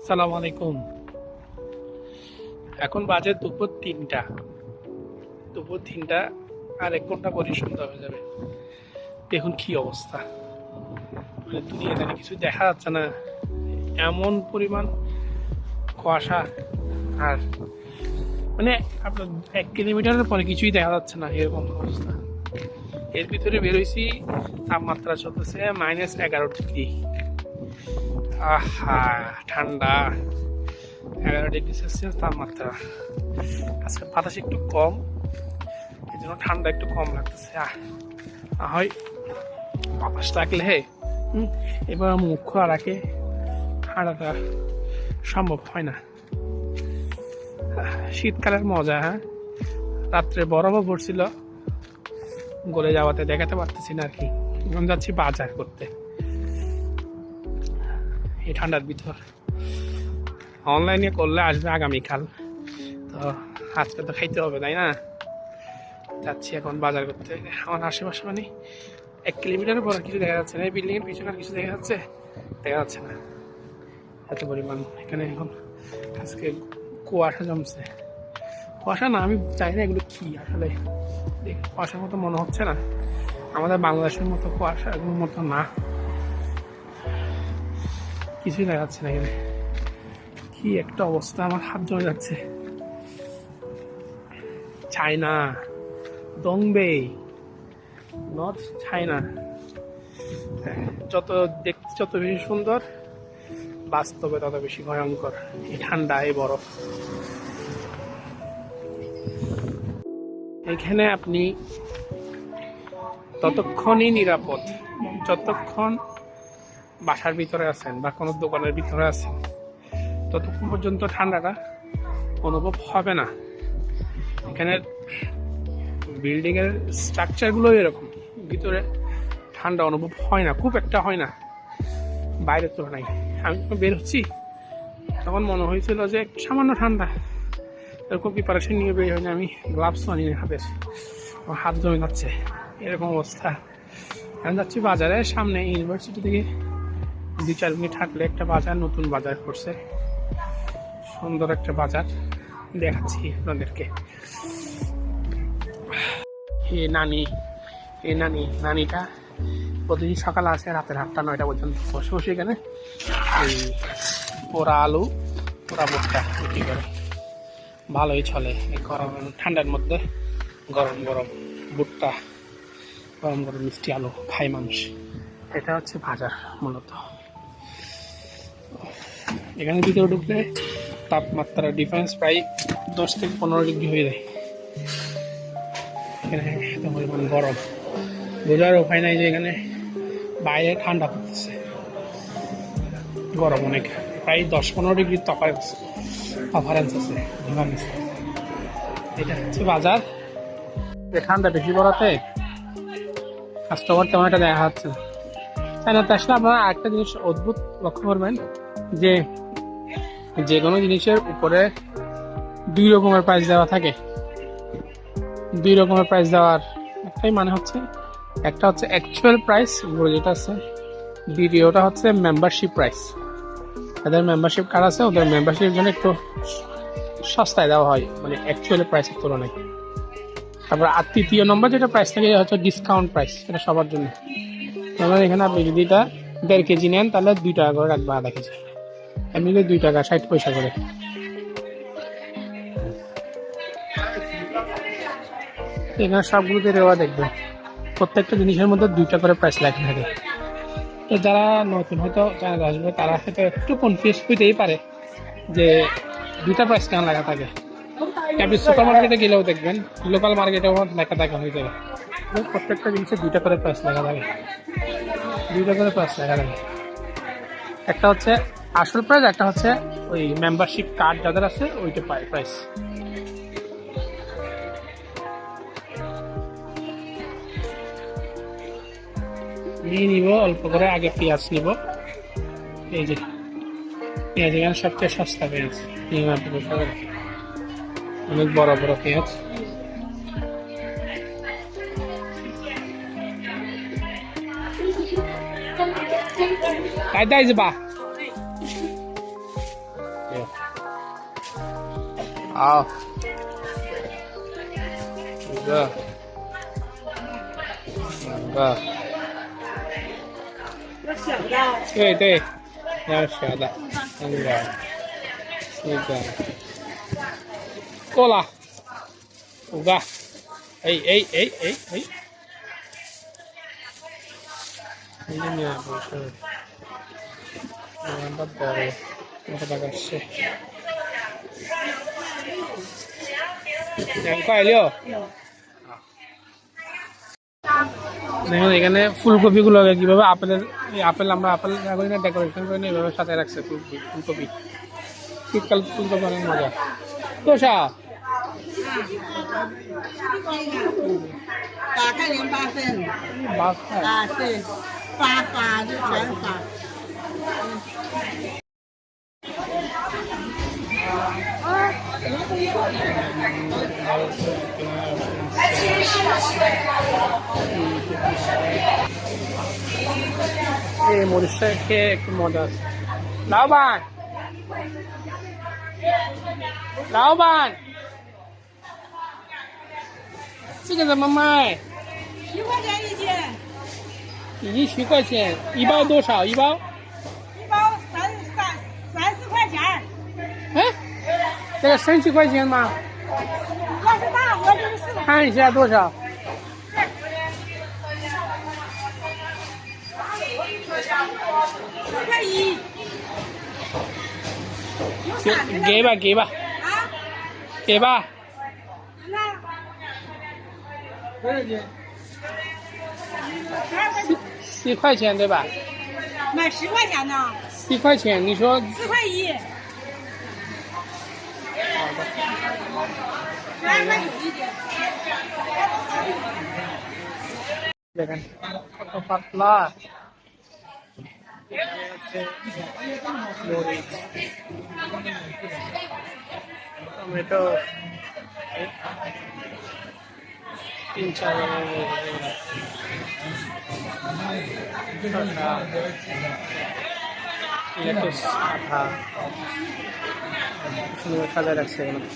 সালাম আলাইকুম। এখন বাজে দুপুর ৩টা। আর ১ ঘন্টা পরে সন্ধ্যা হয়ে যাবে। দেখুন কি অবস্থা, মানে দুনিয়াতে কিছু দেখা যাচ্ছে না, এমন পরিমাণ কুয়াশা। আর মানে আপনার ১ কিলোমিটারের পরে কিছুই দেখা যাচ্ছে না, এরকম অবস্থা। এর ভিতরে বেরোইছি, তাপমাত্রা চলতেছে -11 ডিগ্রি। আহা, ঠান্ডা। 11 ডিগ্রি সেলসিয়াস তাপমাত্রা। আজকে বাতাস একটু কম, এই জন্য ঠান্ডা একটু কম লাগতেছে। হয় বাতাস লাগলে এবার মুখ রাখে হাঁটাটা সম্ভব হয় না। শীতকালের মজা। রাত্রে বরফও পড়ছিল, গলে যাওয়াতে দেখাতে পারতেছি না আর কি। এখন যাচ্ছি বাজার করতে এই ঠান্ডার ভিতর। অনলাইনে করলে আসবে আগামীকাল, তো আজকে তো খাইতে হবে, তাই না? যাচ্ছি এখন বাজার করতে। আমার আশেপাশে মানে ১ কিলোমিটারের পর কিছু দেখা যাচ্ছে না। এই বিল্ডিং এর পিছনে আর কিছু দেখা যাচ্ছে না, এত পরিমাণ। এখানে এখন আজকে কুয়াশা জমছে। কুয়াশা না, আমি জানি না এগুলো কি আসলে। কুয়াশার মতো মনে হচ্ছে না, আমাদের বাংলাদেশের মতো কুয়াশা এগুলোর মতো না। কিছুই দেখা যাচ্ছে না এখানে। কি একটা অবস্থা, আমার হাত জমে যাচ্ছে। চায়না, দংবে, নর্থ চায়না। যত দেখতে যত বেশি সুন্দর, বাস্তবে তত বেশি ভয়ঙ্কর। এই ঠান্ডা, এই বরফ। এখানে আপনি ততক্ষণই নিরাপদ যতক্ষণ বাসার ভিতরে আছেন বা কোনো দোকানের ভিতরে আছেন, ততক্ষণ পর্যন্ত ঠান্ডাটা অনুভব হবে না। এখানে বিল্ডিং এর স্ট্রাকচার গুলো এরকম, ভিতরে ঠান্ডা অনুভব হয় না, খুব একটা হয় না বাইরের তুলনায়। আমি যখন বের হচ্ছি তখন মনে হয়েছিল যে সামান্য ঠান্ডা, এরকম প্রিপারেশন নিয়ে বের হয়নি। আমি গ্লাভস আনিনি হাতের, আমার হাত জমে যাচ্ছে, এরকম অবস্থা। আমি যাচ্ছি বাজারে, সামনে ইউনিভার্সিটি থেকে ২-৪ মিনিট হাঁটলে একটা বাজার, নতুন বাজার করছে, সুন্দর একটা বাজার, দেখাচ্ছি আপনাদেরকে। নানিটা প্রতিদিন সকালে আসে, রাতের ৮টা-৯টা পর্যন্ত বসে বসে এখানে এই পোড়া আলু, পোড়া ভুট্টা বিক্রি করে। ভালোই চলে এই গরম ঠান্ডার মধ্যে। গরম গরম ভুট্টা, গরম গরম মিষ্টি আলু খায় মানুষ। এটা হচ্ছে বাজার মূলত। এখানে ভিতরে ঢুকলে তাপমাত্রা ডিফারেন্স প্রায় ১০ থেকে ১৫ ডিগ্রি হয়ে যায়। এখানে এত পরিমাণ গরম, বোঝার উপায় নাই যে এখানে বাইরে ঠান্ডা পড়তেছে। গরম অনেক, প্রায় ১০-১৫ ডিগ্রির তফারেন্স আছে। এটা হচ্ছে বাজার। ঠান্ডা বেশি পড়াতে কাস্টমার তেমন একটা দেখা যাচ্ছে না। চায়নাতে আসলে আপনারা আরেকটা জিনিস অদ্ভুত লক্ষ্য করবেন, যে কোনো জিনিসের উপরে ২ রকমের প্রাইস দেওয়া থাকে। ২ রকমের প্রাইস দেওয়ার একটাই মানে হচ্ছে, একটা হচ্ছে অ্যাকচুয়াল প্রাইস, যেটা আছে। দ্বিতীয়টা হচ্ছে মেম্বারশিপ প্রাইস। যাদের মেম্বারশিপ কার্ড আছে ওদের মেম্বারশিপের জন্য একটু সস্তায় দেওয়া হয়, মানে অ্যাকচুয়াল প্রাইসের তুলনায়। তারপর আর তৃতীয় নম্বর যেটা প্রাইস থাকে হচ্ছে ডিসকাউন্ট প্রাইস, এটা সবার জন্য। যেমন এখানে আপনি যদি এটা ১.৫ কেজি নেন তাহলে ২ টাকা করে রাখবে, আধা কেজি এমনিতে ২ টাকা ৬০ পয়সা করে। এখানে সবগুলোতে রেওয়া দেখবেন, প্রত্যেকটা জিনিসের মধ্যে ২টা করে প্রাইস লেখা থাকে। তো যারা নতুন হয়তো জানা আসবে তারা হয়তো একটু কনফিউজ হইতেই পারে যে ২টা প্রাইস কেন লেখা থাকে। আপনি সুপার মার্কেটে গেলেও দেখবেন, লোকাল মার্কেটেও লেখা থাকে হয়ে যাবে, প্রত্যেকটা জিনিসের ২টা করে প্রাইস লেখা থাকে। ২টা করে প্রাইস লেখা থাকে, একটা হচ্ছে আসল প্রাইস, একটা হচ্ছে ওই মেম্বারশিপ কার্ড যাদের আছে ওইটা প্রাইস। নিয়ে নিব অল্প করে, আগে পেঁয়াজ নিব। এই যে পেঁয়াজ এখানে সবচেয়ে সস্তা পেঁয়াজ, ৯৯ পয়সা করে, অনেক বড় বড় পেঁয়াজ। তাই যে বা 好，五个，两个，要小的。对对，要小的，三个，四个，够了，五个，哎，ini apa sih? Mantap dari tempat kasih. 2.6 দেখুন এখানে ফুলকপিগুলো কিভাবে আপেল আমরা আপেল ডেকোরেশন করে নিয়ে এভাবে সাথে রাখছে ফুলকপি শীতকাল ফুলকপি অনেক মজা তোষা 打开淋巴分， বাস 啊对，发就全发。এই মরিচটা খেয়ে একটু মজা আছে老板这个怎么卖10块钱一斤，已经10块钱一包多少一包一包3-4块钱。哎这个30块钱吗要是大盒就是4块。看一下多少4块1。给吧啊？给吧那多少斤？4块钱对吧？买10块钱呢4块钱，你说？4块1。好的。 12块有一斤。দেখেন কত পাতলা মরিচ টমেটো 3-4 শসা লেটুস আঠা সুন্দর সাজায় রাখছে এখানে